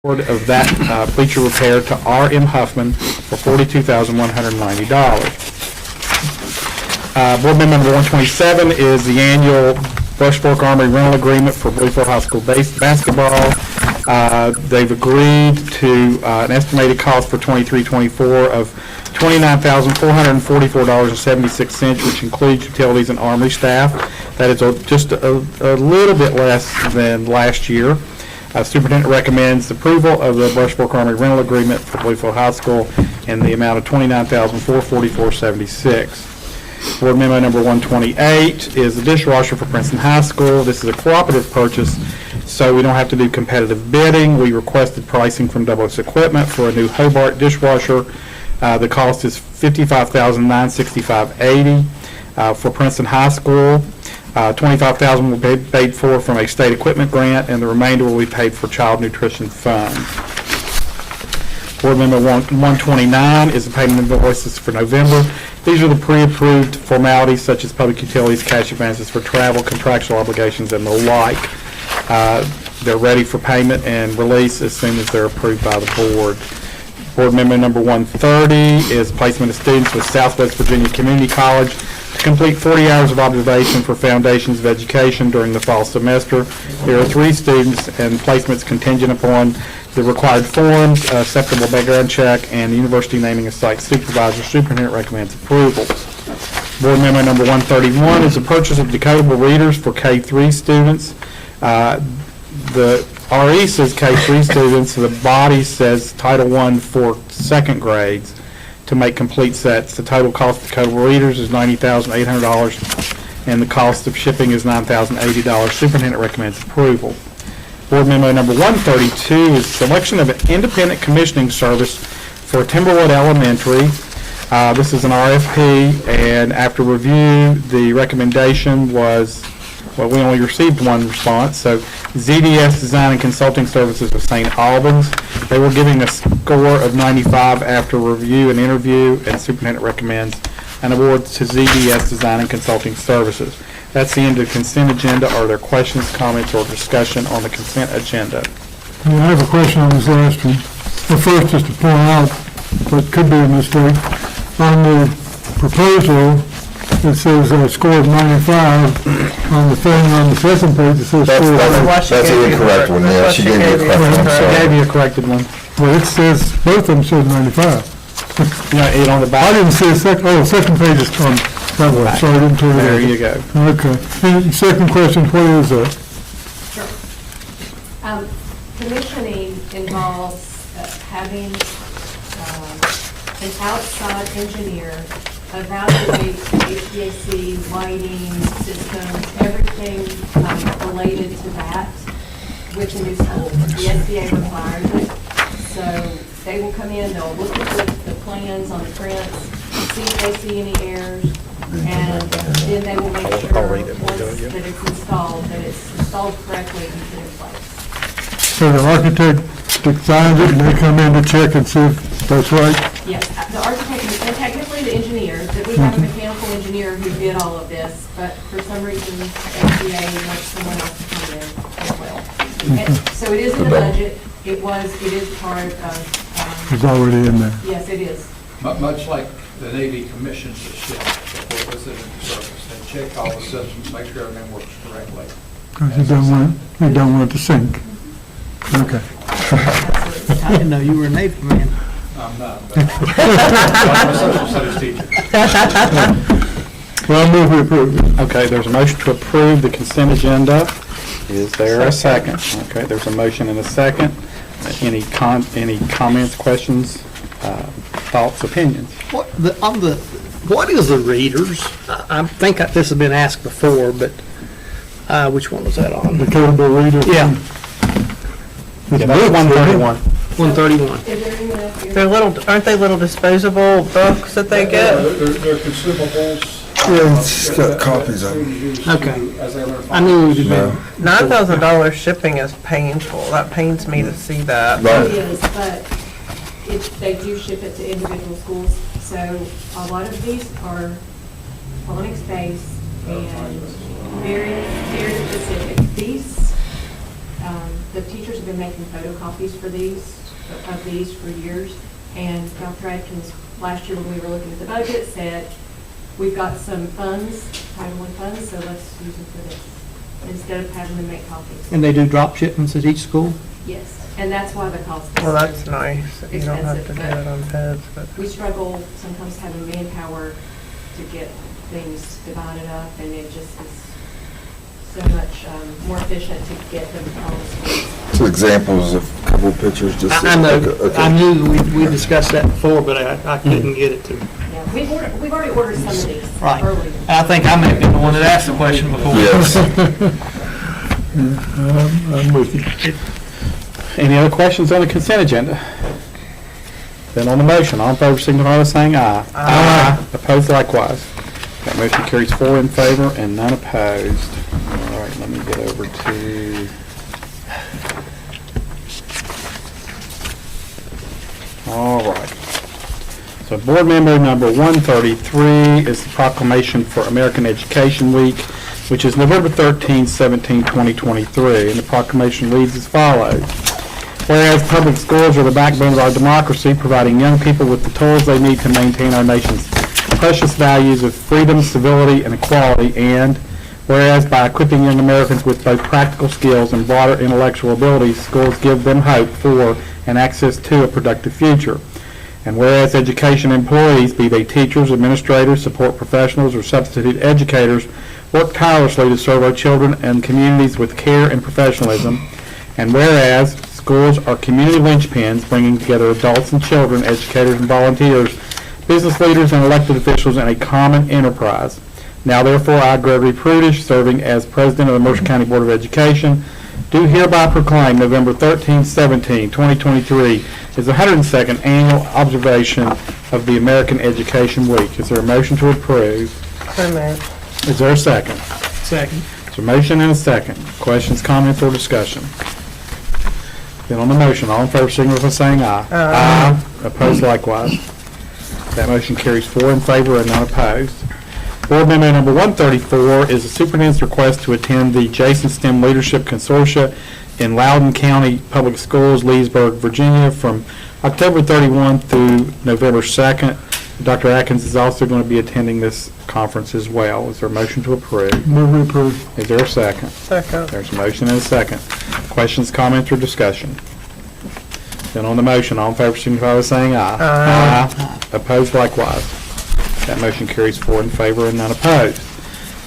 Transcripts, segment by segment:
of that bleacher repair to R.M. Huffman for $42,190. Board Member number 127 is the annual Brush Fork Armory rental agreement for Bluefield High School basketball. They've agreed to an estimated cost for 23-24 of $29,444.76, which includes utilities and Armory staff. That is just a little bit less than last year. Superintendent recommends approval of the Brush Fork Armory rental agreement for Bluefield High School in the amount of $29,444.76. Board memo number 128 is the dishwasher for Princeton High School. This is a cooperative purchase, so we don't have to do competitive bidding. We requested pricing from Douglas Equipment for a new Hobart dishwasher. The cost is $55,965.80 for Princeton High School. $25,000 will be paid for from a state equipment grant, and the remainder will be paid for child nutrition funds. Board Member 129 is the payment of invoices for November. These are the pre-approved formalities such as public utilities, cash advances for travel, contractual obligations, and the like. They're ready for payment and release as soon as they're approved by the board. Board Member number 130 is placement of students with Southwest Virginia Community College to complete 40 hours of observation for Foundations of Education during the fall semester. There are 3 students, and placements contingent upon the required forms, acceptable background check, and the university naming a site supervisor. Superintendent recommends approval. Board Memo number 131 is the purchase of decodable readers for K-3 students. The RE says K-3 students, the body says Title I for second grades to make complete sets. The total cost of decodable readers is $90,800, and the cost of shipping is $9,080. Superintendent recommends approval. Board Memo number 132 is selection of an independent commissioning service for Timberwood Elementary. This is an RFP, and after review, the recommendation was, well, we only received one response, so ZDS Design and Consulting Services of St. Albans. They were giving a score of 95 after review and interview, and Superintendent recommends an award to ZDS Design and Consulting Services. That's the end of the consent agenda. Are there questions, comments, or discussion on the consent agenda? Yeah, I have a question on this last one. Well, first, just to point out what could be a mistake. On the proposal, it says a score of 95. On the thing on the second page, it says score of that's the incorrect one. Yeah, she gave me a correct one. I gave you a corrected one. Well, it says, both of them said 95. Yeah, on the back. I didn't see a second page is on that one, so I didn't turn it There over. you go. Okay. And second question, what is that? Sure. Commissioning involves having an outside engineer evaluate HVAC, lighting, systems, everything related to that with the new school. The SBA requires it. So they will come in, they'll look at the plans on the prints, see if they see any errors, and then they will make sure once that it's installed correctly and put in place. So the architect designs it and they come in to check and see if that's right? Yes, the architect, and technically the engineer, that we have a mechanical engineer who did all of this, but for some reason, SBA wants someone else to come in as well. And so it is in the budget, it is part of, It's already in there. yes, it is. Much like the Navy commissions a ship before it was in service. They check all the systems, make sure everything works correctly. Because you don't want it to sink. Okay. Absolutely. I didn't know you were a Navy man. I'm not, but I'm a social studies teacher. Well, I'll move we approve it. Okay, there's a motion to approve the consent agenda. Is there a second? Okay, there's a motion and a second. Any comments, questions, thoughts, opinions? What is the readers? I think this has been asked before, but which one was that on? The capable reader. Yeah, Yeah, that's 131. 131. Is there anyone else here? Aren't they little disposable books that they get? They're consumables. Yeah, it's got copies of them. Okay. As they learn. I knew you did. $9,000 shipping is painful. That pains me to see that. It is, but they do ship it to individual schools, so a lot of these are phonics-based and very, very specific. These the teachers have been making photocopies of these for years. And Dr. Atkins, last year when we were looking at the budget, said, we've got some funds, Title I funds, so let's use them for this, instead of having them make copies. And they do drop shipments at each school? Yes, and that's why the cost is. Well, that's nice. You don't have to expensive, do but it on PEDS, but. We struggle sometimes having manpower to get things divided up, and it just is so much more efficient to get them all schools. Two examples of a couple of pictures, just. I know, Okay. I knew we discussed that before, but I couldn't get it to. Yeah, we've already ordered some of these Right. earlier. I think I may have been the one that asked the question before. Yes. I'm with you. Any other questions on the consent agenda? Then on the motion, all in favor signify by saying aye. Aye. Opposed likewise. That motion carries 4 in favor and none opposed. All right, let me get over to... All right. So board member number 133 is the proclamation for American Education Week, which is November 13, 17, 2023. And the proclamation reads as follows. Whereas public schools are the backbone of our democracy, providing young people with the tools they need to maintain our nation's precious values of freedom, civility, and equality, and whereas by equipping young Americans with both practical skills and broader intellectual abilities, schools give them hope for and access to a productive future. And whereas education employees, be they teachers, administrators, support professionals, or substitute educators, work tirelessly to serve our children and communities with care and professionalism. And whereas schools are community linchpins, bringing together adults and children, educators and volunteers, business leaders and elected officials in a common enterprise. Now therefore, I, Gregory Prudish, serving as president of the Mercer County Board of Education, do hereby proclaim November 13, 17, 2023 is the 102nd annual observation of the American Education Week. Is there a motion to approve? So moved. Is there a second? Second. There's a motion and a second. Questions, comments, or discussion? Then on the motion, all in favor signify by saying aye. Aye. Opposed likewise. That motion carries 4 in favor and none opposed. Board member number 134 is the superintendent's request to attend the Jason STEM Leadership Consortia in Loudoun County Public Schools, Leesburg, Virginia, from October 31 through November 2nd. Dr. Atkins is also going to be attending this conference as well. Is there a motion to approve? Move to approve. Is there a second? Second. There's a motion and a second. Questions, comments, or discussion? Then on the motion, all in favor signify by saying aye. Aye. Opposed likewise. That motion carries 4 in favor and none opposed.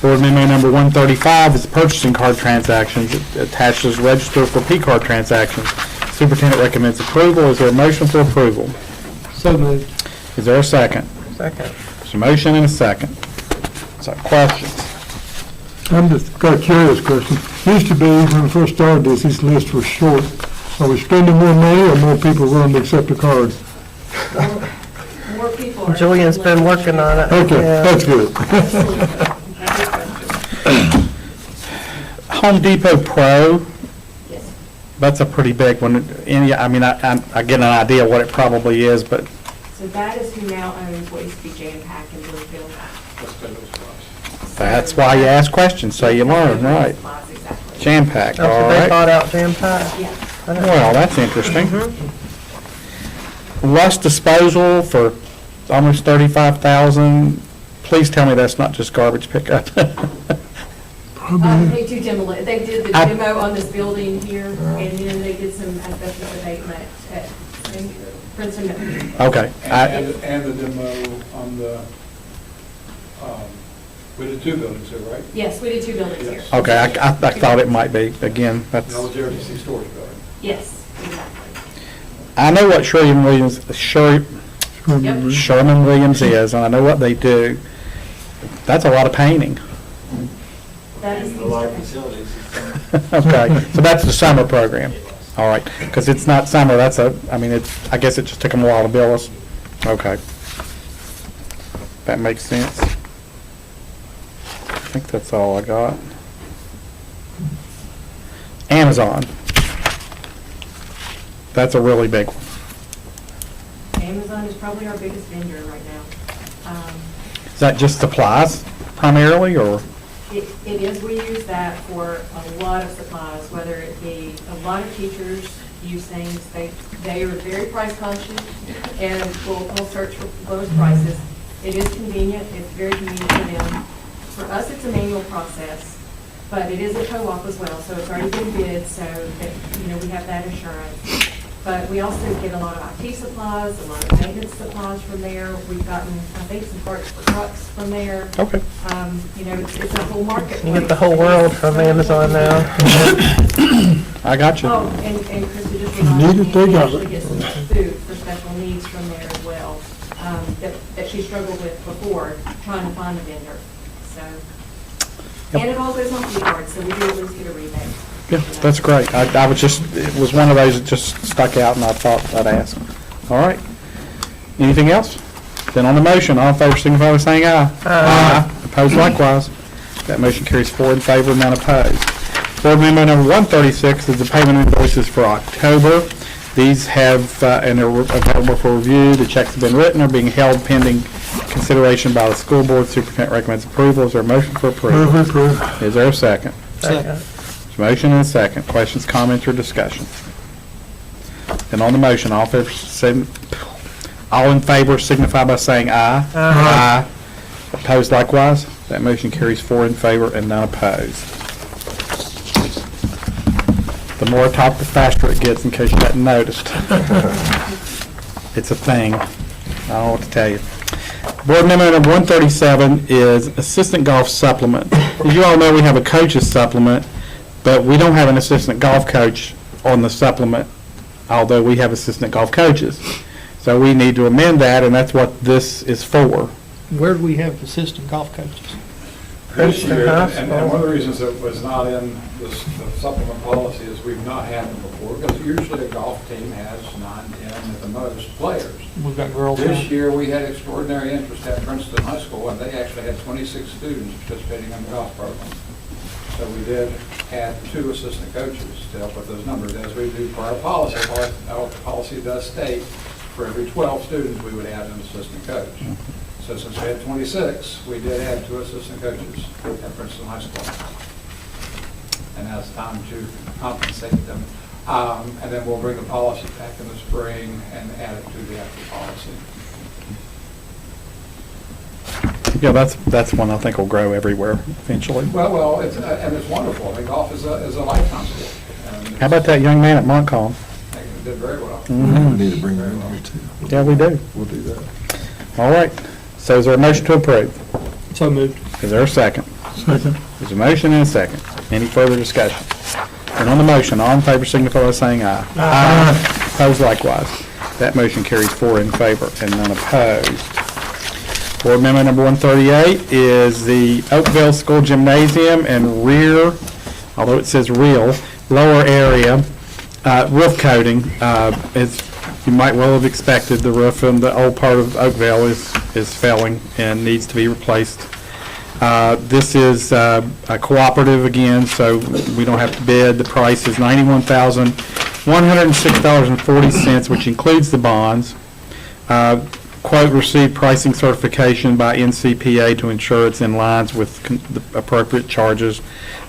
Board member number 135 is the purchasing card transactions. It attaches register for P-card transactions. Superintendent recommends approval. Is there a motion for approval? So moved. Is there a second? Second. There's a motion and a second. So questions? I'm just got a curious question. Used to be, when we first started this, these lists were short. Are we spending more money or more people willing to accept a card? More people are. Julian's been working on it. Okay, Yeah. that's good. Home Depot Pro, Yes. that's a pretty big one. Any, I mean, I get an idea what it probably is, but So that is who now owns what used to be Jam Pack in Bluefield. Let's go to those prices. that's why you ask questions, so you learn, right? Exactly. Jam Pack, Oh, all so they right. bought out Jam Pack? Yeah. Well, that's interesting. Rust disposal for almost 35,000. Please tell me that's not just garbage pickup. They do they did the demo on this building here, and then they did some asbestos abatement at Princeton. Okay. And the demo on the, we did 2 buildings here, right? Yes, we did 2 buildings here. Okay, I thought it might be. Again, that's, The old JRDC storage building. Yes, exactly. I know what Sherman Williams is, and I know what they do. That's a lot of painting. That is the Okay, so that's the summer program. All right, because it's not summer, I guess it just took them a while to bill us. Okay. That makes sense. I think that's all I got. Amazon. That's a really big one. Amazon is probably our biggest vendor right now. Is that just supplies primarily, or? It is, we use that for a lot of supplies, whether it be, a lot of teachers use things, they are very price conscious and will search for lowest prices. It is convenient, it's very convenient for them. For us, it's a manual process, but it is a co-op as well, so it's already been bid, so that, we have that assurance. But we also get a lot of IT supplies, a lot of maintenance supplies from there. We've gotten, I think, some parts for trucks from there. Okay. It's a whole market. You get the whole world from Amazon now. I got you. Oh, and Krista just you need reminded it, they me, we got actually it. get some food for special needs from there as well, that she struggled with before, trying to find a vendor, so. And it all goes on food cards, so we do at least get a rebate. Yeah, that's great. I was just, it was one of those that just stuck out and I thought I'd ask. All right. Anything else? Then on the motion, all in favor, signify by saying aye. Aye. Opposed likewise. That motion carries 4 in favor, none opposed. Board Member number 136 is the payment invoices for October. These have, and are available for review. The checks have been written, are being held pending consideration by the school board. Superintendent recommends approval. Is there a motion for approval? Move approved. Is there a second? Second. There's a motion and a second. Questions, comments, or discussion? Then on the motion, all in favor signify by saying aye. Aye. Opposed likewise. That motion carries 4 in favor and none opposed. The more I talk, the faster it gets, in case you hadn't noticed. It's a thing. I don't know what to tell you. Board Member number 137 is Assistant Golf Supplement. As you all know, we have a coach's supplement, but we don't have an assistant golf coach on the supplement, although we have assistant golf coaches. So we need to amend that, and that's what this is for. Where do we have assistant golf coaches? This year, Christian and one of the reasons it was not in the supplement policy is we've not had them before, because usually a golf team has 9, 10 at the most players. We've got girls. This year, we had extraordinary interest at Princeton High School, and they actually had 26 students participating in the golf program. So we did add 2 assistant coaches to help with those numbers, as we do for our policy. Our policy does state for every 12 students, we would add an assistant coach. So since we had 26, we did add 2 assistant coaches at Princeton High School. And now it's time to compensate them. And then we'll bring the policy back in the spring and add it to the actual policy. Yeah, that's one I think will grow everywhere eventually. Well, it's, and it's wonderful. I mean, golf is a lifetime sport. And How about that young man at Montcalm? they did very well. We need to bring them in here too. Yeah, we do. We'll do that. All right. So is there a motion to approve? So moved. Is there a second? Second. There's a motion and a second. Any further discussion? And on the motion, all in favor signify by saying aye. Aye. Opposed likewise. That motion carries 4 in favor and none opposed. Board Member number 138 is the Oakville School Gymnasium and rear, although it says real, lower area roof coating. As you might well have expected, the roof in the old part of Oakville is failing and needs to be replaced. This is a cooperative again, so we don't have to bid. The price is $91,106.40, which includes the bonds. Quote received pricing certification by NCPA to ensure it's in lines with the appropriate charges.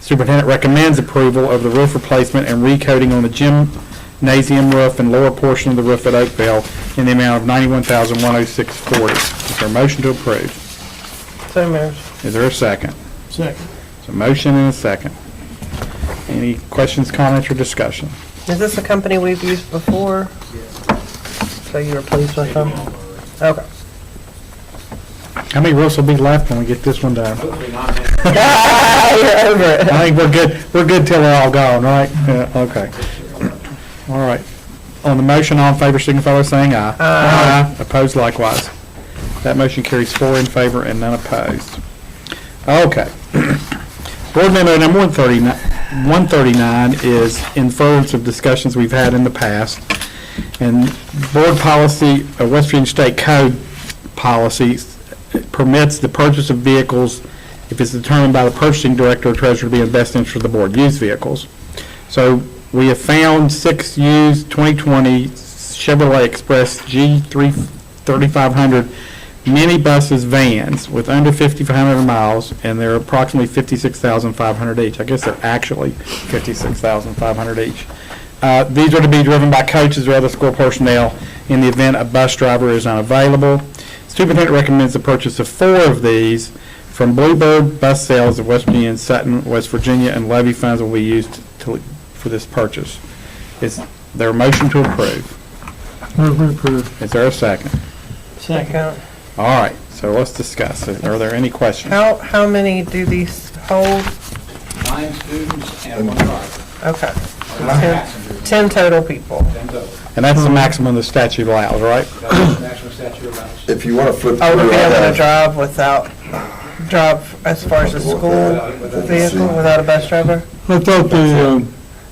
Superintendent recommends approval of the roof replacement and recoating on the gymnasium roof and lower portion of the roof at Oakville in the amount of $91,106.40. Is there a motion to approve? So moved. Is there a second? Second. There's a motion and a second. Any questions, comments, or discussion? Is this a company we've used before? So you were pleased with them? Okay. How many roofs will be left when we get this one done? Hopefully not. You're over it. I think we're good. We're good till they're all gone, right? Yeah, okay. All right. On the motion, all in favor signify by saying aye. Aye. Opposed likewise. That motion carries 4 in favor and none opposed. Okay. Board Member number 139 is in furtherance of discussions we've had in the past. And board policy, West Virginia State Code policy permits the purchase of vehicles if it's determined by the purchasing director or treasurer to be in the best interest of the board, used vehicles. So we have found 6 used 2020 Chevrolet Express G3500 minibuses, vans with under 5,500 miles, and they're approximately 56,500 each. I guess they're actually 56,500 each. These are to be driven by coaches or other school personnel in the event a bus driver is unavailable. Superintendent recommends the purchase of 4 of these from Bluebird Bus Sales of West Virginia and Sutton, West Virginia, and levy funds will be used for this purchase. Is there a motion to approve? Move to approve. Is there a second? Second. All right, so let's discuss it. Are there any questions? How many do these hold? 9 students and 1 driver. Okay. Or 9 passengers. 10 total people. 10 total. And that's the maximum the statute allows, right? That's the national statute allows. If you want to flip Oh, through, to be I able to have- drive as far as the school vehicle without a bus driver? I thought the,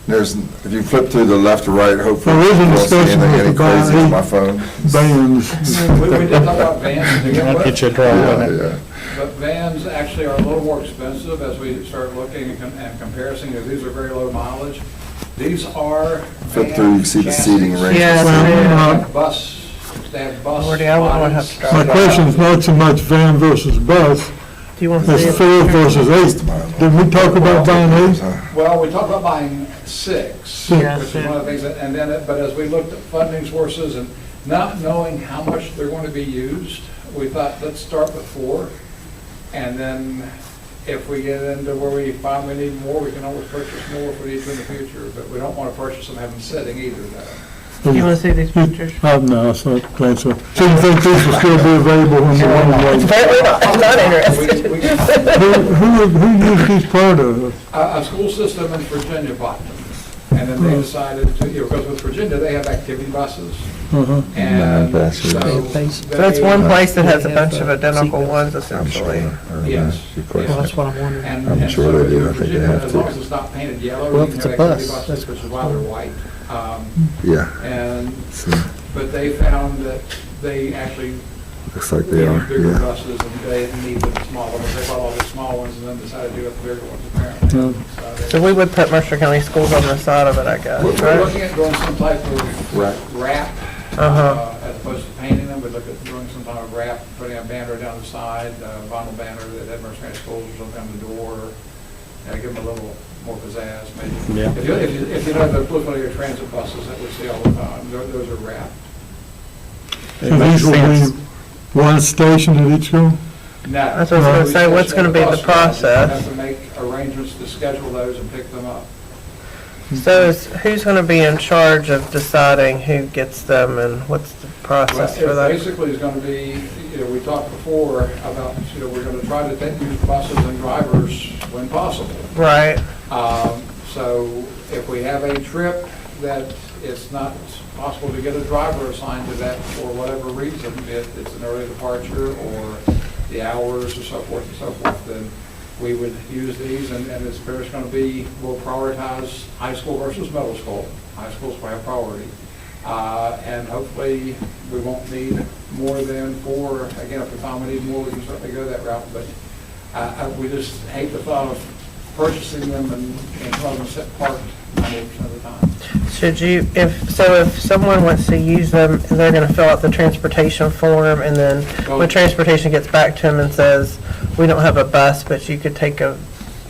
there's, if you flip to the left or right, hopefully There is you a won't see discussion anything with any the crazy body. on my phone. vans, We did talk about vans to begin I'll with. get you a draw Yeah, in it. yeah. But vans actually are a little more expensive as we start looking and comparing. These are very low mileage. These are Flip through, you can see the seating arrangements. Yeah, Well, They have bus, they have bus. Lordy, I wouldn't wanna have to drive. my question's not so much van versus bus, Do you want to see it's it? 4 versus 8. Did we talk about buying 8? Well, we talked about buying 6, Yeah, which is one of the things, and then, but as we looked at funding sources and not knowing how much they're going to be used, we thought, let's start with 4. And then if we get into where we find we need more, we can always purchase more for each in the future, but we don't want to purchase them having sitting either, though. Do you want to see these pictures? No, I thought, glad so. So you think these will still be available when the one Apparently not, I'm not interested. We- who used these part of? A school system in Virginia bought them, and then they decided to, because with Virginia, they have activity buses, Uh-huh. and so. So that's they- one place that has a bunch of identical ones essentially. Yes. Well, that's what I'm wondering. I'm And sure so they do. in I think they Virginia, have as to. long as it's not painted yellow, Well, you if can it's have a activity bus, buses, that's- which is why they're white. Yeah, And, so, but they found that they actually looks like they needed are, bigger yeah. buses, and they didn't need the smaller ones. They bought all the small ones and then decided to go with the bigger ones apparently. So we would put Mercer County Schools on the side of it, I guess, We're right? looking at doing some type of wrap, Uh-huh. as opposed to painting them. We'd look at doing some type of wrap, putting a banner down the side, vinyl banner that had Mercer County Schools or something on the door, and give them a little more pizzazz, maybe. Yeah. If you know the Blue transit buses that we see all the time, those are wrapped. So these will be one station at each school? No. That's what I was gonna say, what's gonna be the process? We have to make arrangements to schedule those and pick them up. So who's going to be in charge of deciding who gets them and what's the process for Well, it that? basically is going to be, we talked before about, we're going to try to use buses and drivers when possible. Right, So if we have a trip that it's not possible to get a driver assigned to that for whatever reason, it's an early departure or the hours or so forth, then we would use these, and it's going to be, we'll prioritize high school versus middle school. High schools will have priority. And hopefully, we won't need more than 4. Again, if we find we need more, we can certainly go that route, but we just hate the thought of purchasing them and having them sit parked 90% of the time. should you, if someone wants to use them, they're going to fill out the transportation form, and then when transportation gets back to them and says, we don't have a bus, but you could take a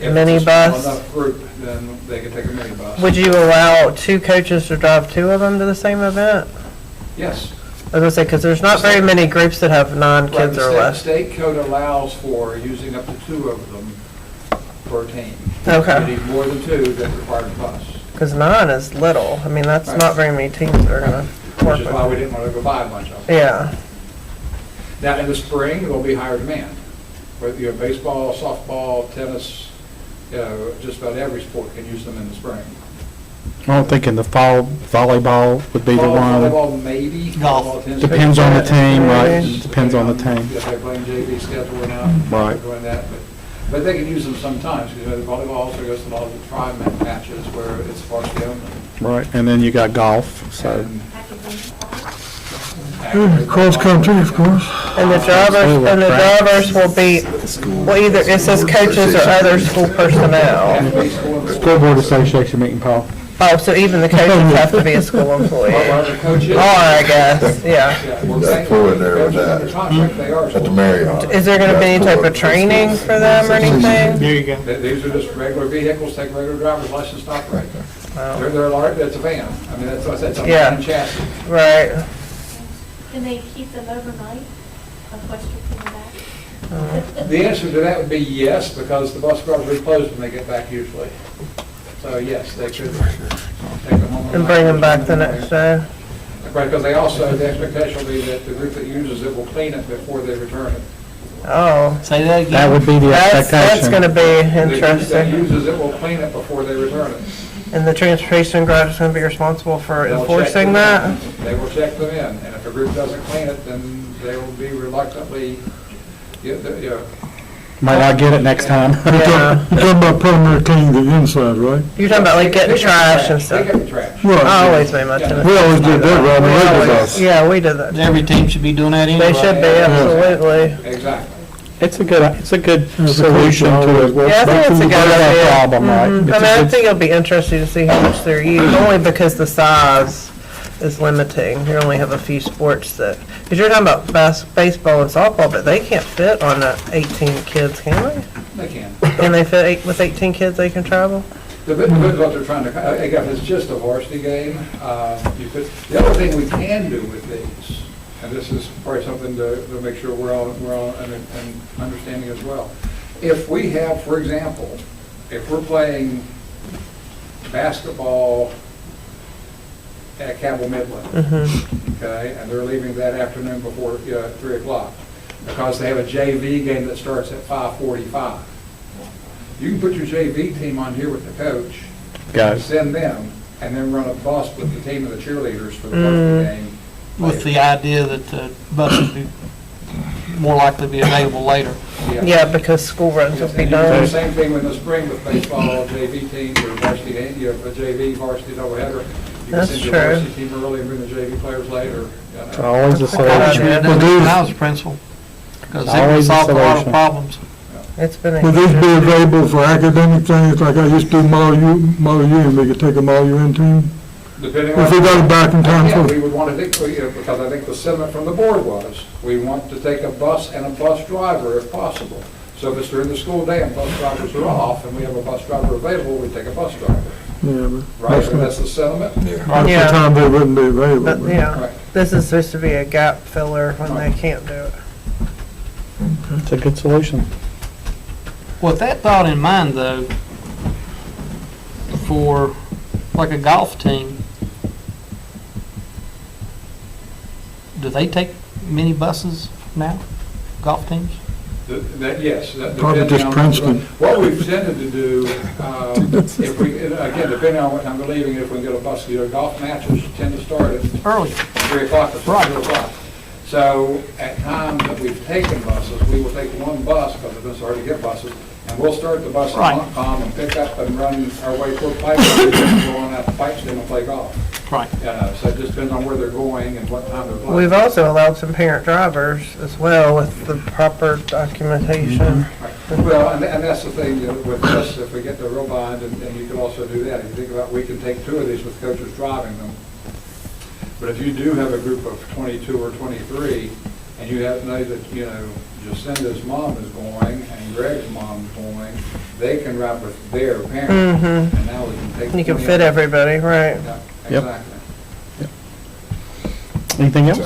If it's a minibus? small enough group, then they could take a minibus. Would you allow 2 coaches to drive 2 of them to the same event? Yes. I was going to say, because there's not very many groups that have 9 Right, kids the or state- less. State code allows for using up to 2 of them per team. Okay. You need more than 2 that require a bus, Because 9 is little. I mean, that's Right. not very many teams that are going to work which is why we with. didn't want to go buy a bunch of them. Yeah, Now, in the spring, there'll be higher demand. Whether you have baseball, softball, tennis, just about every sport can use them in the spring. I'm thinking the fall volleyball would be the one. Volleyball, maybe. Volleyball tends to be- Depends on the team, right? Depending Depends on the team. If they're playing JV schedule or not. Right. they're Doing that, but they can use them sometimes, because the volleyball also goes to a lot of the tri-matches where it's varsity only. Right, and then you got golf, so. And- Cross country, of course. and the drivers will be, well, either, it says coaches or other school personnel. Have to be school- School Board Association meeting, Paul. Oh, so even the coaches have to be a school employee? Well, the coaches. Or, I guess, yeah. Yeah, we're That's saying full in there with coaches under that. contract, they are. At the Marriott. Is there gonna be any type of training for them or anything? There you go. These are just regular vehicles, take regular driver's license to operate. They're large, it's a van. I mean, that's a Yeah. van chassis. Right. Can they keep them overnight? A question from the back. The answer to that would be yes, because the bus guards are closed when they get back usually. So yes, they could take them home. And bring them back the next day? Right, because they also, the expectation will be that the group that uses it will clean it before they return it. Oh, Say that again. That would be the that's expectation. gonna be That interesting. uses it will clean it before they return it. And the transportation garage is gonna be responsible for They'll check enforcing them that? in. They will check them in, and if a group doesn't clean it, then they will be reluctantly, yeah, Might not get it next time. Yeah. You're talking about primary cleaning the inside, right? You're talking about like getting trash and They stuff? get the trash. Right. I always made much of it. We always did that, right, on the We regular always- bus. Yeah, we did that. Every team should be doing that anyway. They should be, absolutely. Exactly. It's a good As a solution coach, to always it. works Yeah, I think it's a good idea. Problem, right? Mhm. It's I a mean, I good- think it'll be interesting to see how much they're used, only because the size is limiting. You only have a few sports that, because you're talking about baseball and softball, but they can't fit on that 18 kids, can They can. they? Can they fit with 18 kids, they can travel? Depends what they're trying to, again, if it's just a varsity game, you could, the other thing we can do with these, and this is probably something to make sure we're all an understanding as well. If we have, for example, if we're playing basketball at Cabell Midland, okay, and they're leaving that afternoon before 3 o'clock, because they have a JV game that starts at 5:45. You can put your JV team on here with the coach, Guys, send them, and then run a bus with the team of the cheerleaders for the varsity game. With the idea that the bus would be more likely to be available later. Yeah, because school runs will Yes, be and you do the done. same thing in the spring with baseball, JV teams, or varsity, you have a JV, varsity doubleheader. You can That's send your true. varsity team early and bring the JV players later. it's always a That's a good I wish solution. we had done that when I was principal, because it would Always a solve a lot of solution. problems. It's been a Would these be huge- available for academic things, like I used to do Model U, and we could take a Model UN team? Depending on. If we got it back in time Yeah, for, we would want to think, because I think the sentiment from the board was, we want to take a bus and a bus driver if possible. So if it's during the school day and bus drivers are off, and we have a bus driver available, we take a bus driver, yeah, but right? that's And not- that's the sentiment? that's Yeah. the time they wouldn't be available. But, but- yeah, Right. this is supposed to be a gap filler when they can't do it. It's a good solution. With that thought in mind, though, for like a golf team, do they take many buses now, golf teams? Yes. Probably depending just on- Princeton. What we've tended to do, if we, again, depending on what time they're leaving, if we can get a bus, golf matches tend to start at Early. 3 o'clock or 2 o'clock. So at times that we've taken buses, we will take one bus, because it's been so hard to get buses, and we'll start the bus Right. at Montcalm and pick up and run our way toward Pipestem, and go on out to Pipestem and play golf. Right. So it just depends on where they're going and what time they're playing. We've also allowed some parent drivers as well with the proper documentation. Right. Well, and that's the thing, with this, if we get the real bind, and you can also do that, if you think about, we can take 2 of these with coaches driving them. But if you do have a group of 22 or 23, and you have to know that, Jacinda's mom is going, and Greg's mom's going, they can ride with their parents, and now we can take. You can 20 fit everybody, right? Yeah, Yep. exactly. Anything else?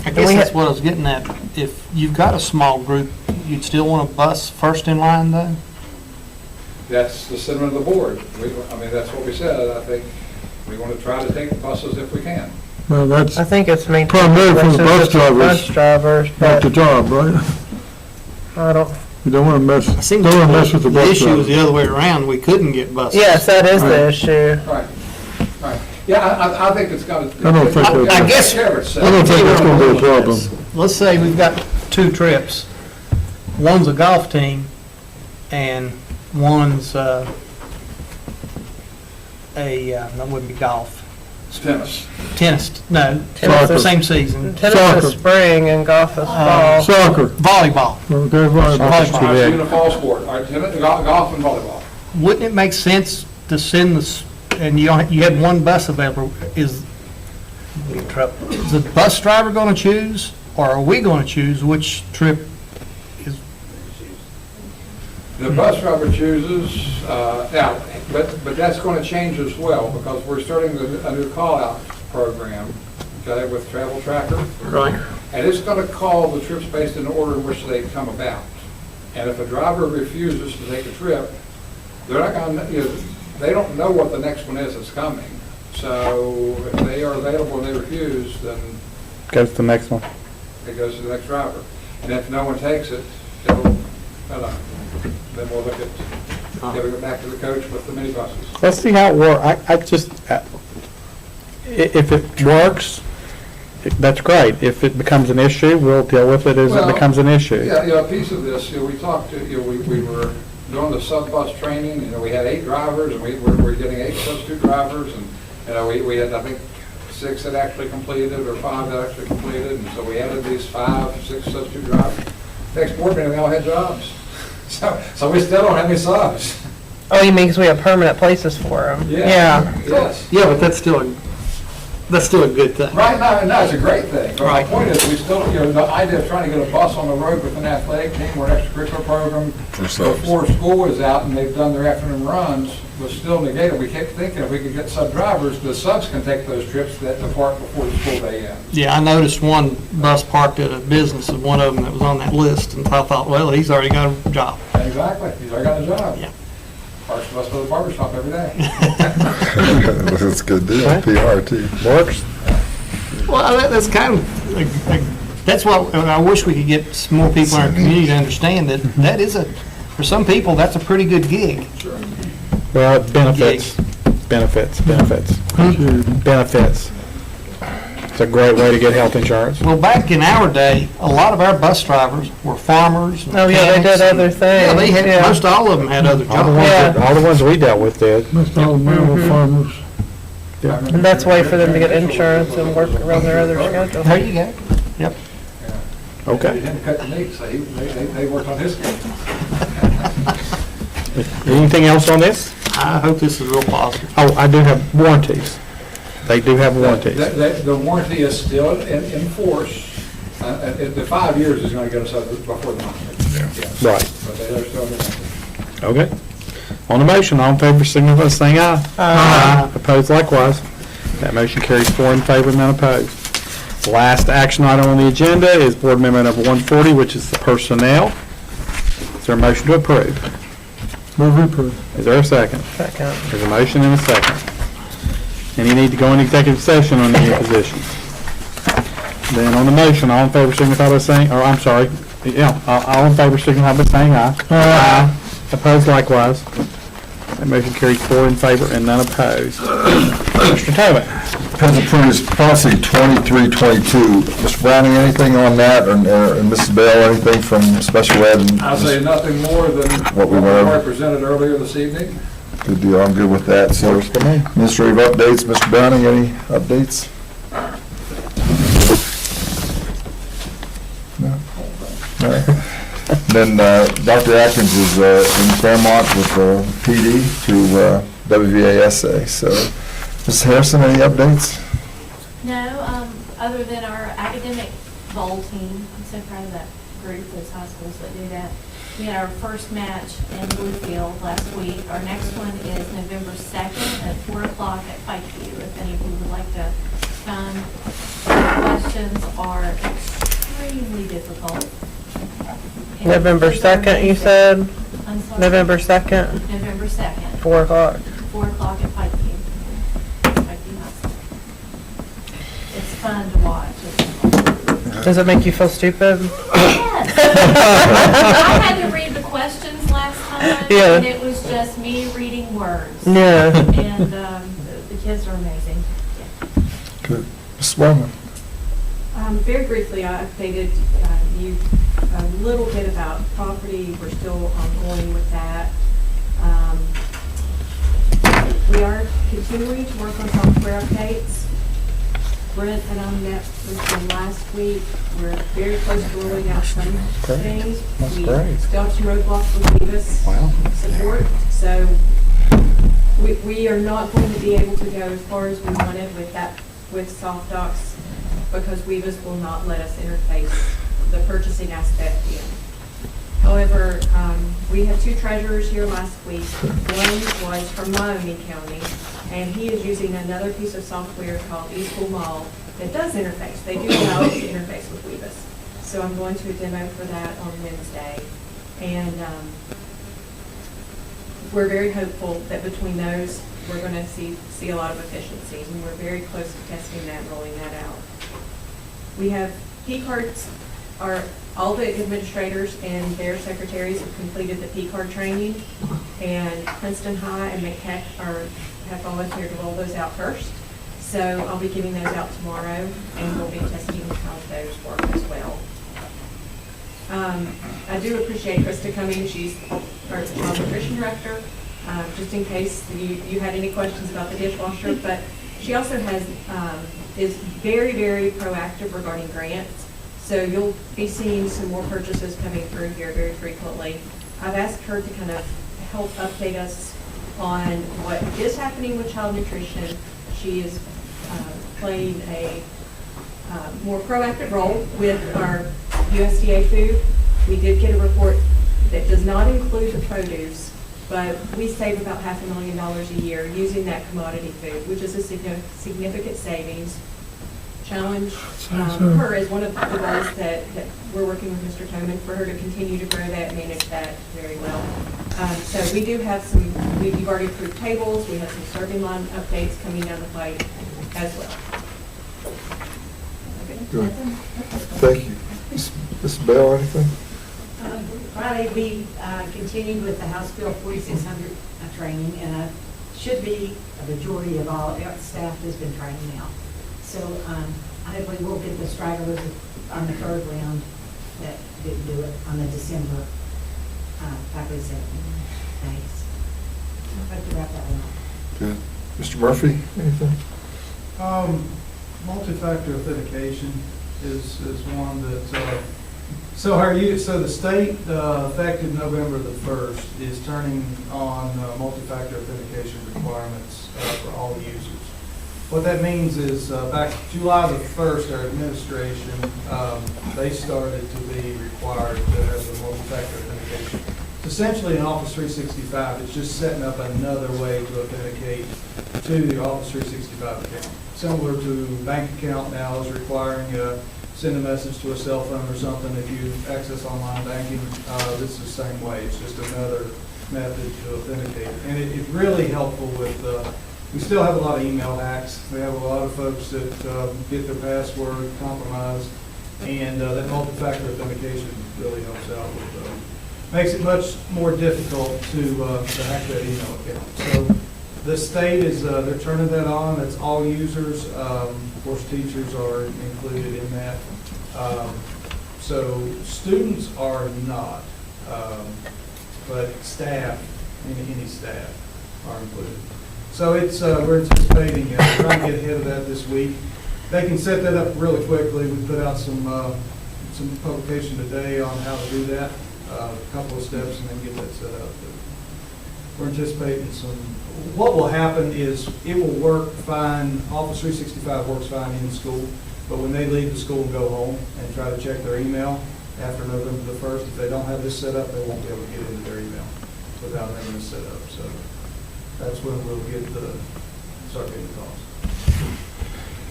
I we guess ha- that's what I was getting at. If you've got a small group, you'd still want a bus first in line, though? That's the sentiment of the board. That's what we said. I think we want to try to take buses if we can. Well, that's I think it's maintained. Primarily for the bus Bus drivers, not the but job, right? I don't, You don't want to mess, It don't seems want to mess with the the bus issue was driver. the other way around. We couldn't get buses. yes, that is the Right. issue. Right, right. Yeah, I think it's got to. I don't think that's- I guess- I don't think that's going to be a problem. Let's say we've got 2 trips. One's a golf team, and one's that wouldn't be golf. Tennis. Tennis, no, Soccer. same season. Tennis Soccer. is spring and golf is fall. Soccer, Volleyball. okay, right. Soccer's too I've big. seen a fall sport, golf and volleyball. Wouldn't it make sense to send and you had one bus available, is the bus driver going to choose, or are we going to choose which trip is? The bus driver chooses, now, but that's going to change as well, because we're starting a new call-out program, okay, with Travel Tracker. Right. And it's going to call the trips based in the order in which they come about. And if a driver refuses to take a trip, they're not going to, they don't know what the next one is that's coming. So if they are available and they refuse, then Goes to the next one. it goes to the next driver. And if no one takes it, then we'll look at giving it back to the coach with the minibuses. Let's see how it works. I just, if it works, that's great. If it becomes an issue, we'll deal with it as Well, it becomes an issue. Yeah, a piece of this, we talked to, we were doing the sub-bus training, we had 8 drivers, and we were getting 8 substitute drivers, and, we had, I think, 6 that actually completed, or 5 that actually completed, and so we added these 5, 6 substitute drivers. Next board meeting, they all had jobs. So we still don't have any subs. Oh, you mean because we have permanent places for them? Yeah. Yes. Yeah, but that's still a good thing. Right now, no, it's a great thing. But Right. the point is, we still, the idea of trying to get a bus on the road with an athletic team or an extracurricular program subs. before school was out and they've done their afternoon runs was still negated. We kept thinking if we could get sub-drivers, the subs can take those trips that depart before the school day ends. Yeah, I noticed one bus parked at a business, and one of them that was on that list, and I thought, well, he's already got a job. Exactly. He's already got a job. Yeah. Parks the bus to the barber shop every day. That's a good deal, PR too. Works. Well, that's kind of, that's what, I wish we could get some more people in our community to understand that that is for some people, that's a pretty good gig. Well, it benefits. Benefits. It's a great way to get health insurance. Well, back in our day, a lot of our bus drivers were farmers. Oh, yeah, they did other things. Yeah, they had, Yeah. most all of them had other All the ones, jobs. all the ones we dealt with did. Most all the rural farmers. And that's a way for them to get insurance and work around their other schedule. There you go. Yep. Okay. He didn't cut the meat, so they worked on his schedule. Anything else on this? I hope this is real positive. Oh, I do have warranties. They do have warranties. The warranty is still in force. The 5 years is going to get us up before the month. Yes. Right. But they're still in warranty. Okay. On the motion, all in favor, signify by saying aye. Aye. Opposed likewise. That motion carries 4 in favor, none opposed. Last action item on the agenda is board member number 140, which is the personnel. Is there a motion to approve? Move approved. Is there a second? Second. There's a motion and a second. And you need to go into executive session on any positions. Then on the motion, all in favor signify by saying, or I'm sorry, yeah, all in favor signify by saying aye. Aye. Opposed likewise. That motion carries 4 in favor and none opposed. Mr. Tobin. Has approved policy 2322. Mr. Browning, anything on that, or Mrs. Bell, anything from special ed? and I'll say nothing more than What what we we went over. presented earlier this evening. Good deal, I'm good with that. So, Works for me. administrative updates, Mr. Browning, any updates? No? No. Then Dr. Atkins is in Fairmont with PD through WVASA. So, Ms. Harrison, any updates? No, other than our academic bowl team, I'm so proud of that group, those high schools that do that. We had our first match in Bluefield last week. Our next one is November 2nd at 4 o'clock at Pikeview, if any of you would like to come. The questions are extremely difficult. And November kids are 2nd, you said? I'm sorry? November 2nd, November 2nd, 4 o'clock. 4 o'clock at Pikeview. Pikeview High School. It's fun to watch. Does it make you feel stupid? Yes. I had to read the questions last time, Yeah. and it was just me reading words. Yeah. And the kids are amazing. Good. Ms. Wellman? Very briefly, I updated you a little bit about property. We're still ongoing with that. We are continuing to work on software updates. Brent and I met with them last week. We're very close to rolling out some things. That's We great. still have some roadblocks with Beavis Wow. support, so We are not going to be able to go as far as we wanted with soft docs because Weavis will not let us interface the purchasing aspect in. However, we had 2 treasurers here last week. One was from Miami County, and he is using another piece of software called eSchool Mall that does interface. They do allow us to interface with Weavis. So I'm going to a demo for that on Wednesday. And we're very hopeful that between those, we're going to see a lot of efficiencies, and we're very close to testing that and rolling that out. We have P-cards. All the administrators and their secretaries have completed the P-card training, and Princeton High and McKeck have volunteered to roll those out first. So I'll be giving those out tomorrow, and we'll be testing how those work as well. I do appreciate Krista coming. She's our child nutrition director, just in case you had any questions about the dishwasher. But she also is very, very proactive regarding grants. So you'll be seeing some more purchases coming through here very frequently. I've asked her to kind of help update us on what is happening with child nutrition. She is playing a more proactive role with our USDA food. We did get a report that does not include the produce, but we save about $500,000 a year using that commodity food, which is a significant savings. Challenge her is one of the goals that we're working with Mr. Toman for her to continue to grow that, manage that very well. So we do have we've already approved tables, we have some serving line updates coming down the pipe as well. Good. Thank you. Ms. Bell, anything? Friday, we continued with the House Bill 4600 training, and should be a majority of all our staff has been trained now. So hopefully we'll get the stragglers on the 3rd round that didn't do it on the December faculty session. Thanks. I'd like to wrap that one up. Good. Mr. Murphy, anything? Multi-factor authentication is one that, so the state, effective November the 1st, is turning on multi-factor authentication requirements for all users. What that means is back July the 1st, our administration, they started to be required to have the multi-factor authentication. It's essentially an Office 365. It's just setting up another way to authenticate to the Office 365 account. Similar to bank account now is requiring send a message to a cell phone or something if you access online banking. This is the same way. It's just another method to authenticate. And it's really helpful with, we still have a lot of email hacks. We have a lot of folks that get their password compromised, and that multi-factor authentication really helps out with, makes it much more difficult to hack that email account. So the state is, they're turning that on. It's all users. Of course, teachers are included in that. So students are not, but staff, any staff are included. So it's, we're anticipating, trying to get ahead of that this week. They can set that up really quickly. We put out some publication today on how to do that, a couple of steps, and then get that set up. We're anticipating what will happen is it will work fine, Office 365 works fine in school, but when they leave the school and go home and try to check their email after November the 1st, if they don't have this set up, they won't be able to get into their email without having this set up. So that's when we'll start getting the calls.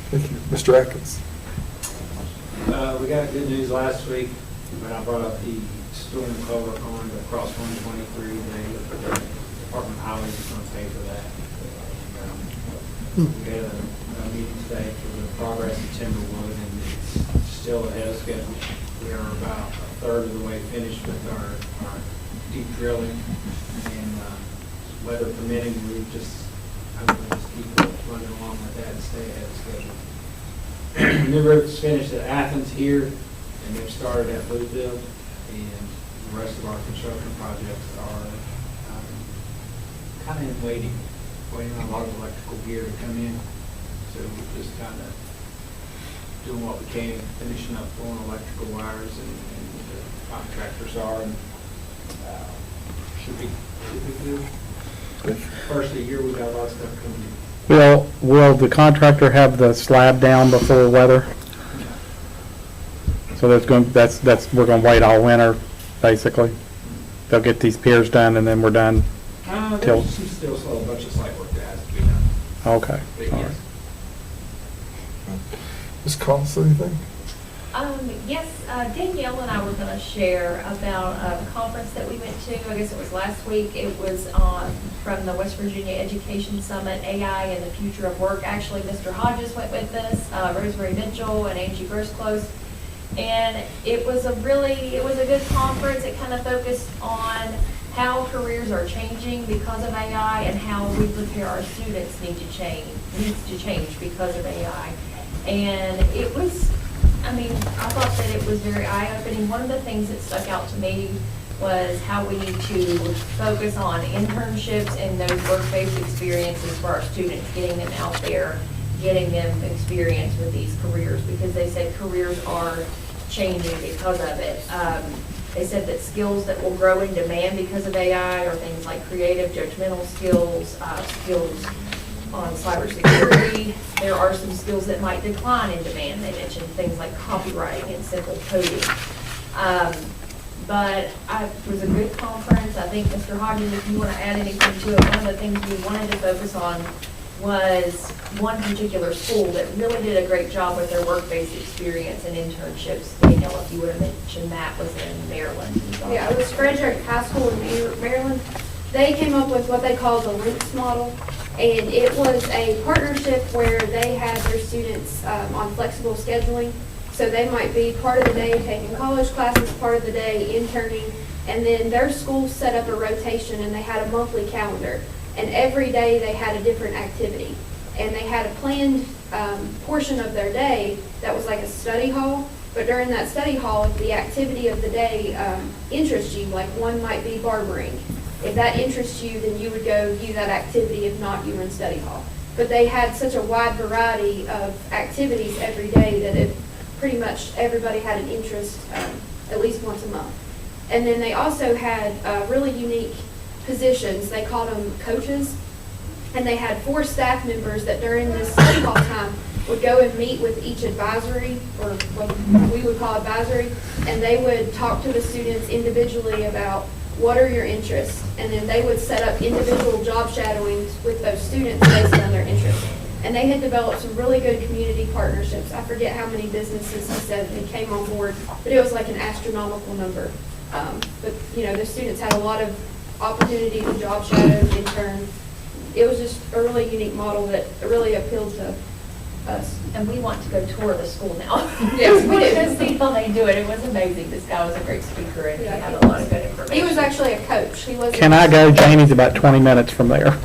Thank you. Mr. Atkins. We got good news last week when I brought up the storm cover on across 123. The Department of Highways is going to pay for that. We had a meeting today for the progress of Timberwood, and it's still ahead of schedule. We are about a third of the way finished with our deep drilling, and weather permitting, we just keep running along with that and stay ahead of schedule. New roof's finished at Athens here, and they've started at Bluefield, and the rest of our construction projects are kind of waiting on a lot of electrical gear to come in. So we're just kind of doing what we can, finishing up pulling electrical wires, and the contractors are, and should be good. First of the year, we got a lot of stuff coming in. Will the contractor have the slab down before weather? So we're gonna wait all winter, basically. They'll get these piers done and then we're done. Till- There's still a bunch of site work that has to be done. Okay. But All yes. right. Ms. Collins, anything? Yes, Danielle and I were going to share about a conference that we went to. I guess it was last week. It was from the West Virginia Education Summit, AI and the Future of Work. Actually, Mr. Hodges went with us, Rosemary Mitchell and Angie Grosclose. And it was a good conference. It kind of focused on how careers are changing because of AI and how we prepare our students needs to change because of AI. And it was, I thought that it was very eye-opening. One of the things that stuck out to me was how we need to focus on internships and those work-based experiences for our students, getting them out there, getting them experience with these careers, because they said careers are changing because of it. They said that skills that will grow in demand because of AI are things like creative, judgmental skills, skills on cybersecurity. There are some skills that might decline in demand. They mentioned things like copywriting and simple coding. But it was a good conference. I think, Mr. Hodges, if you want to add anything to it, one of the things we wanted to focus on was one particular school that really did a great job with their work-based experience and internships. Danielle, if you would have mentioned that, was in Maryland. Yeah, it was Frederick High School in Maryland. They came up with what they call the LINKS model, and it was a partnership where they had their students on flexible scheduling. So they might be part of the day taking college classes, part of the day interning, and then their school set up a rotation and they had a monthly calendar. And every day they had a different activity. And they had a planned portion of their day that was like a study hall. But during that study hall, if the activity of the day interests you, like one might be barbering. If that interests you, then you would go do that activity. If not, you were in study hall. But they had such a wide variety of activities every day that it pretty much everybody had an interest at least once a month. And then they also had really unique positions. They called them coaches. And they had 4 staff members that during this study hall time would go and meet with each advisory, or what we would call advisory, and they would talk to the students individually about what are your interests, and then they would set up individual job shadowings with those students based on their interests. And they had developed some really good community partnerships. I forget how many businesses he said that came on board, but it was like an astronomical number. But the students had a lot of opportunity to job shadow, intern. It was just a really unique model that really appealed to us. And we want to go tour the school now. Yes, we do. To see how they do it. It was amazing. This guy was a great speaker and he had a lot of good information. He was actually a coach. He wasn't. Can I go? Janie's about 20 minutes from there.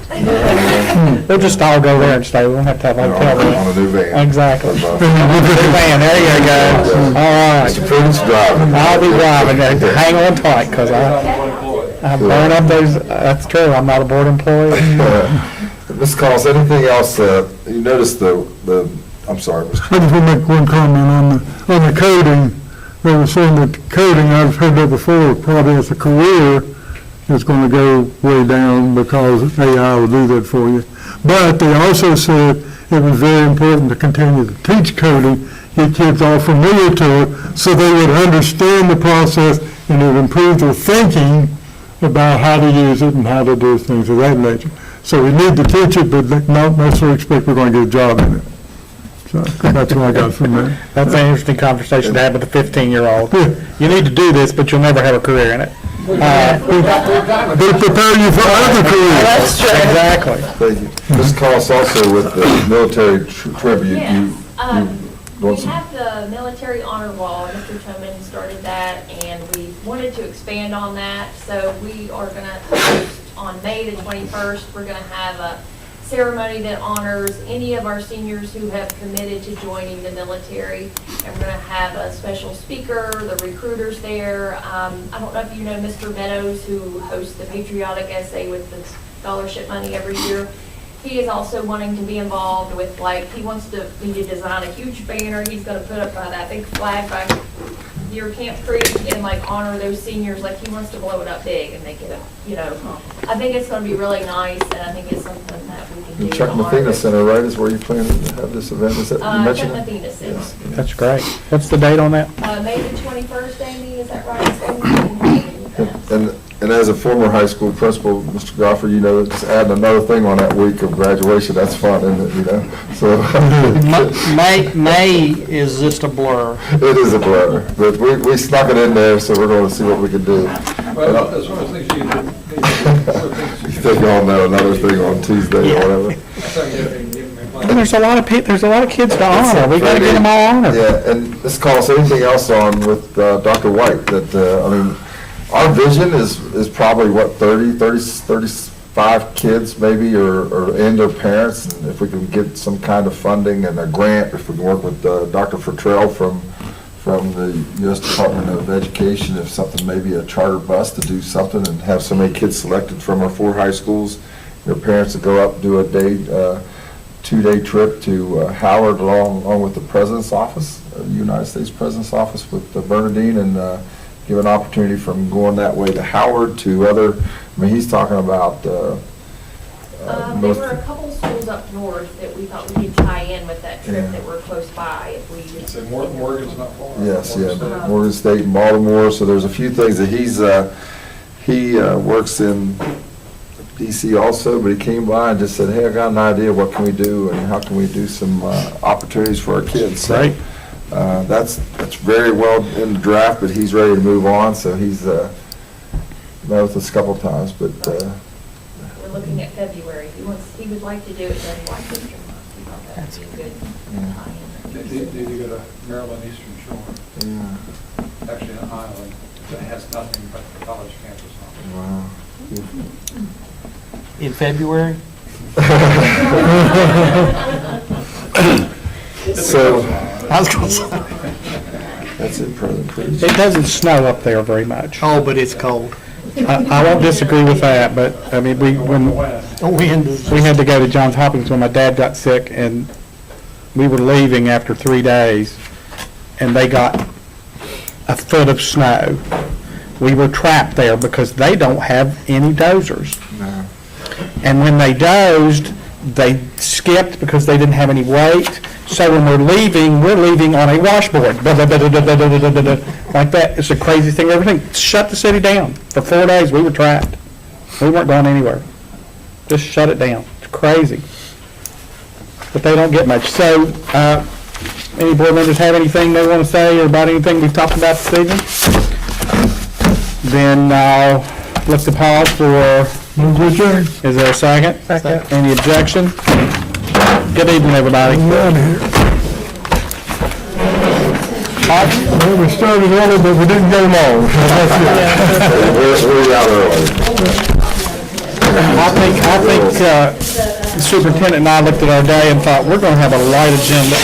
We'll just all go there and stay. We won't have to have a hotel room. On a new van. Exactly. Good man, there you go. All right. Mr. Prudence driving. I'll be driving. Hang on tight, because I burn up those, that's true, I'm not a board employee. Ms. Collins, anything else, you noticed I'm sorry, Mr. I just want to make one comment on the coding. They were saying that coding, I've heard that before, probably as a career, is going to go way down because AI will do that for you. But they also said it was very important to continue to teach coding, get kids all familiar to it, so they would understand the process and it would improve their thinking about how to use it and how to do things of that nature. So we need to teach it, but not necessarily expect we're going to get a job in it. So that's what I got from that. That's an interesting conversation to have with a 15-year-old. You need to do this, but you'll never have a career in it. They prepare you for other careers. That's true. Exactly. Thank you. Ms. Collins, also with the military tribute, We have the military honor wall. Mr. Toman started that, and we wanted to expand on that. So we are going to host on May the 21st. We're going to have a ceremony that honors any of our seniors who have committed to joining the military. And we're going to have a special speaker, the recruiters there. I don't know if you know Mr. Meadows, who hosts the patriotic essay with the scholarship money every year. he is also wanting to be involved with, like, he to design a huge banner he's gonna put up by that big flag back near Camp Creek and like honor those seniors, like he wants to blow it up big and make it a, I think it's gonna be really nice, and I think it's something that we can do. Chuck to honor Mathena it. Center, right, is where you plan to have this event? Is that, you Chuck mentioned it? Mathena Center. That's great. What's the date on that? May the 21st, Amy, is that right? And as a former high school principal, Mr. Gofford, you know, just adding another thing on that week of graduation, that's fun, isn't it, you know? So. May is just a blur. It is a blur, but we snuck it in there, so we're gonna see what we can do. Well, as far as things you You think y'all know another thing on Tuesday or whatever? And there's a lot of kids to honor. We gotta get them all honored. Yeah, and this calls anything else on with Dr. White, that, I mean, our vision is probably, what, 35 kids maybe, or and their parents. And if we can get some kind of funding and a grant, if we can work with Dr. Fertrell from the U.S. Department of Education, if something, maybe a charter bus to do something and have so many kids selected from our 4 high schools, their parents to go up, do a day, 2-day trip to Howard along with the President's Office, United States President's Office with Bernadine, and give an opportunity from going that way to Howard to other, I mean, he's talking about. There were a couple schools up north that we thought we could tie in with that trip that were close by if we. Say Morgan's not far. Yes, Morgan yeah, State. Morgan State and Baltimore, so there's a few things that he works in DC also, but he came by and just said, hey, I got an idea, what can we do, and how can we do some opportunities for our kids? So, Right. That's very well in the draft, but he's ready to move on, so he's met with us a couple times, but We're looking at February. He would like to do it during Black History Month. He thought that would be a good tie-in. Did you go to Maryland Eastern Shore? yeah, Actually, an island that has nothing but the college campus on it. wow. In February? So, I was gonna say. that's it, President Cruz. It doesn't snow up there very much. Oh, but it's cold. I won't disagree with that, but, I mean, when The wind is. we had to go to Johns Hopkins when my dad got sick, and we were leaving after 3 days, and they got a foot of snow. We were trapped there because they don't have any dozers. No. And when they dozed, they skipped because they didn't have any weight. So when we're leaving on a washboard, like that. It's the craziest thing. Everything shut the city down. For 4 days, we were trapped. We weren't going anywhere. Just shut it down. It's crazy. But they don't get much. So, any board members have anything they want to say about anything we've talked about this evening? Then I'll look to pause for. Move to adjourn. Is there a second? Second. Any objection? Good evening, everybody. Well, we started early, but we didn't go long. That's it. We're out early. I think the superintendent and I looked at our day and thought, we're going to have a light agenda.